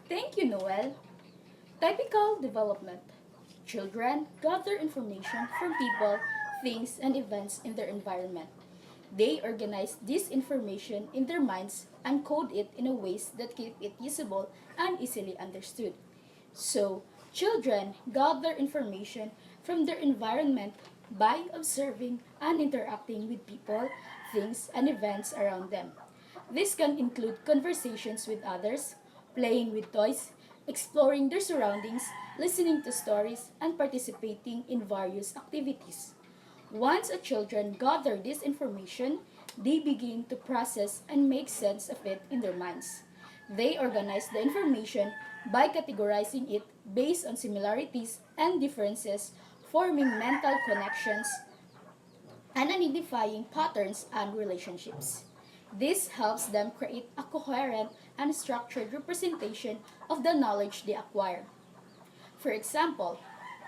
Thank you, Noel. Typical development. Children gather information from people, things, and events in their environment. They organize this information in their minds and code it in a ways that keep it usable and easily understood. So, children gather information from their environment by observing and interacting with people, things, and events around them. This can include conversations with others, playing with toys, exploring their surroundings, listening to stories, and participating in various activities. Once a children gather this information, they begin to process and make sense of it in their minds. They organize the information by categorizing it based on similarities and differences, forming mental connections and identifying patterns and relationships. This helps them create a coherent and structured representation of the knowledge they acquire. For example,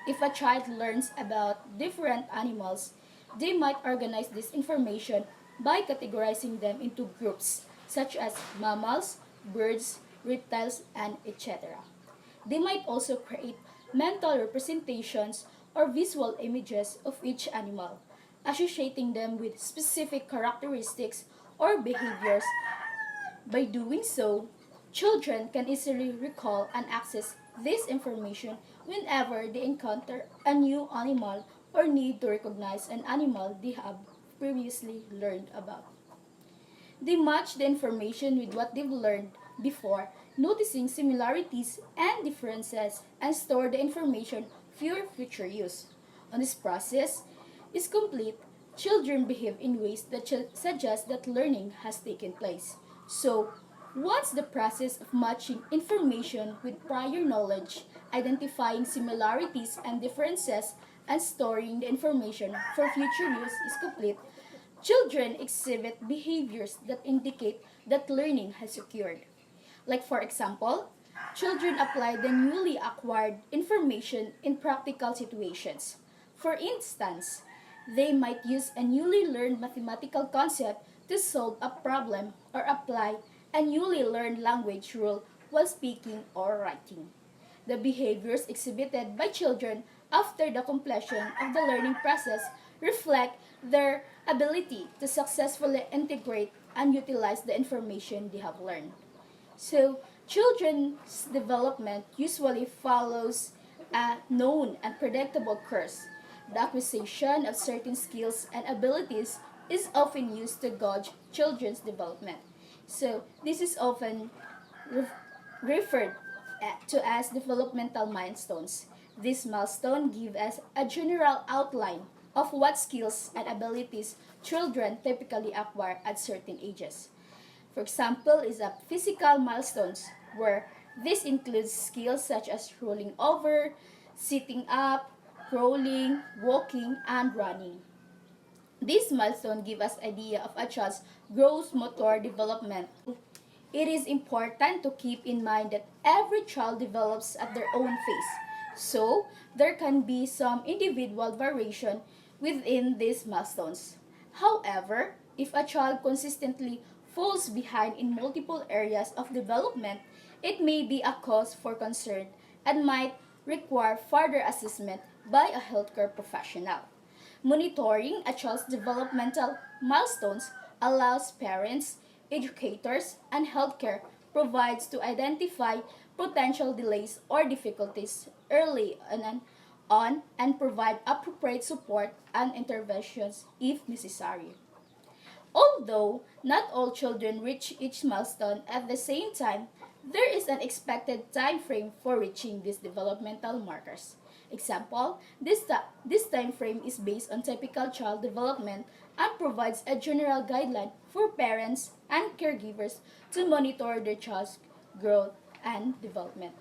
if a child learns about different animals, they might organize this information by categorizing them into groups such as mammals, birds, reptiles, and etc. They might also create mental representations or visual images of each animal, associating them with specific characteristics or behaviors. By doing so, children can easily recall and access this information whenever they encounter a new animal or need to recognize an animal they have previously learned about. They match the information with what they've learned before, noticing similarities and differences, and store the information for future use. On this process is complete, children behave in ways that suggest that learning has taken place. So, once the process of matching information with prior knowledge, identifying similarities and differences, and storing the information for future use is complete, children exhibit behaviors that indicate that learning has occurred. Like, for example, children apply the newly acquired information in practical situations. For instance, they might use a newly learned mathematical concept to solve a problem or apply a newly learned language rule while speaking or writing. The behaviors exhibited by children after the completion of the learning process reflect their ability to successfully integrate and utilize the information they have learned. So, children's development usually follows a known and predictable course. The acquisition of certain skills and abilities is often used to gauge children's development. So, this is often re- referred to as developmental milestones. This milestone give us a general outline of what skills and abilities children typically acquire at certain ages. For example, is a physical milestones where this includes skills such as rolling over, sitting up, crawling, walking, and running. This milestone give us idea of a child's gross motor development. It is important to keep in mind that every child develops at their own pace. So, there can be some individual variation within these milestones. However, if a child consistently falls behind in multiple areas of development, it may be a cause for concern and might require further assessment by a healthcare professional. Monitoring a child's developmental milestones allows parents, educators, and healthcare provides to identify potential delays or difficulties early on and provide appropriate support and interventions if necessary. Although not all children reach each milestone at the same time, there is an expected time frame for reaching these developmental markers. Example, this time frame is based on typical child development and provides a general guideline for parents and caregivers to monitor their child's growth and development.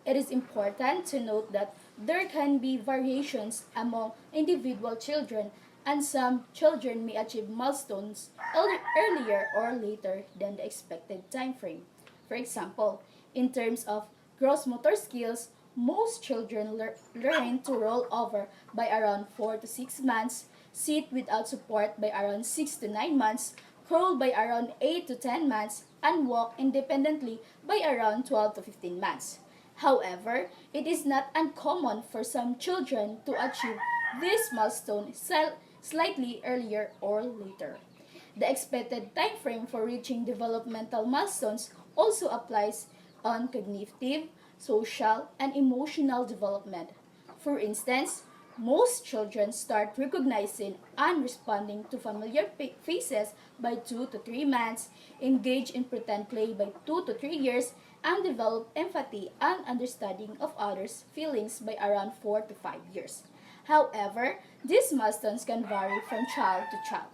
It is important to note that there can be variations among individual children and some children may achieve milestones earlier or later than the expected time frame. For example, in terms of gross motor skills, most children learn to roll over by around 4 to 6 months, sit without support by around 6 to 9 months, crawl by around 8 to 10 months, and walk independently by around 12 to 15 months. However, it is not uncommon for some children to achieve this milestone slightly earlier or later. The expected time frame for reaching developmental milestones also applies on cognitive, social, and emotional development. For instance, most children start recognizing and responding to familiar faces by 2 to 3 months, engage in pretend play by 2 to 3 years, and develop empathy and understanding of others' feelings by around 4 to 5 years. However, these milestones can vary from child to child.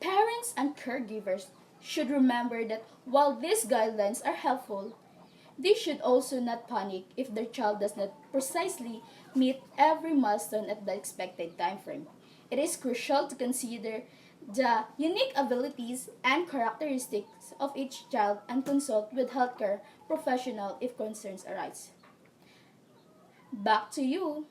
Parents and caregivers should remember that while these guidelines are helpful, they should also not panic if their child does not precisely meet every milestone at the expected time frame. It is crucial to consider the unique abilities and characteristics of each child and consult with healthcare professional if concerns arise. Back to you.